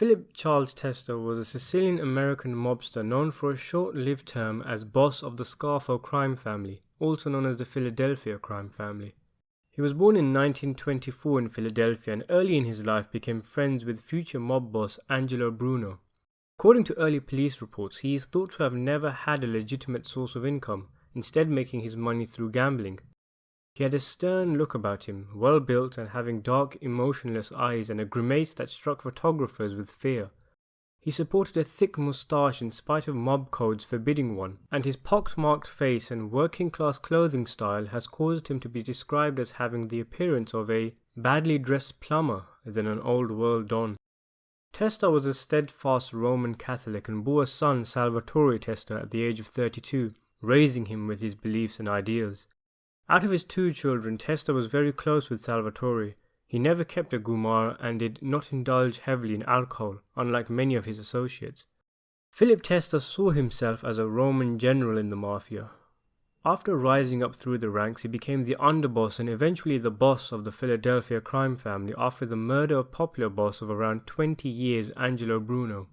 Philip Charles Testa was a Sicilian-American mobster known for a short-lived term as boss of the Scarfo crime family, also known as the Philadelphia crime family. He was born in 1924 in Philadelphia and early in his life became friends with future mob boss Angelo Bruno. According to early police reports, he is thought to have never had a legitimate source of income, instead making his money through gambling. He had a stern look about him, well built and having dark, emotionless eyes and a grimace that struck photographers with fear. He sported a thick moustache in spite of mob codes forbidding one, and his pock-marked face and working-class clothing style has caused him to be described as having the appearance of a badly dressed plumber than an old-world don. Testa was a steadfast Roman Catholic and bore a son, Salvatore Testa, at the age of 32, raising him with his beliefs and ideals. Out of his two children, Testa was very close with Salvatore. He never kept a gumar and did not indulge heavily in alcohol, unlike many of his associates. Philip Testa saw himself as a Roman general in the mafia. After rising up through the ranks, he became the underboss and eventually the boss of the Philadelphia crime family after the murder of popular boss of around 20 years Angelo Bruno.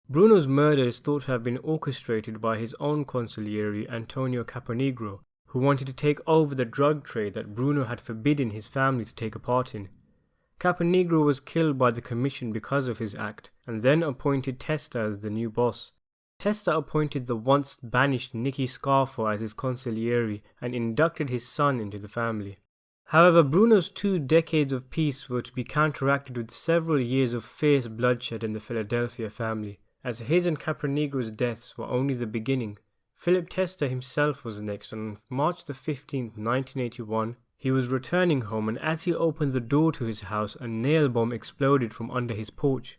Bruno's murder is thought to have been orchestrated by his own consigliere Antonio Caponigro, who wanted to take over the drug trade that Bruno had forbidden his family to take a part in. Caponigro was killed by the commission because of his act, and then appointed Testa as the new boss. Testa appointed the once banished Nicky Scarfo as his consigliere and inducted his son into the family. However, Bruno's 2 decades of peace were to be counteracted with several years of fierce bloodshed in the Philadelphia family, as his and Caponigro's deaths were only the beginning. Philip Testa himself was next. On March the 15th, 1981, he was returning home, and as he opened the door to his house, a nail bomb exploded from under his porch.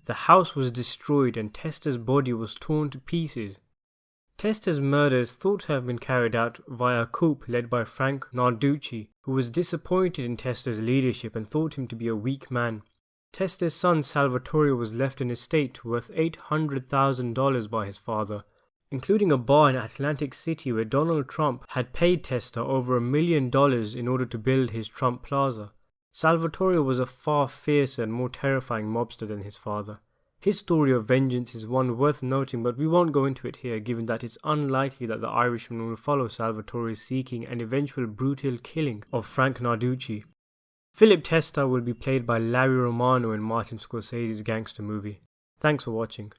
The house was destroyed and Testa's body was torn to pieces. Testa's murder is thought to have been carried out via a coup led by Frank Narducci, who was disappointed in Testa's leadership and thought him to be a weak man. Testa's son Salvatore was left an estate worth $800,000 by his father, including a bar in Atlantic City where Donald Trump had paid Testa over $1 million in order to build his Trump Plaza. Salvatore was a far fiercer and more terrifying mobster than his father. His story of vengeance is one worth noting, but we won't go into it here given that it's unlikely that the Irishman will follow Salvatore's seeking an eventual brutal killing of Frank Narducci. Philip Testa will be played by Larry Romano in Martin Scorsese's gangster movie. Thanks for watching.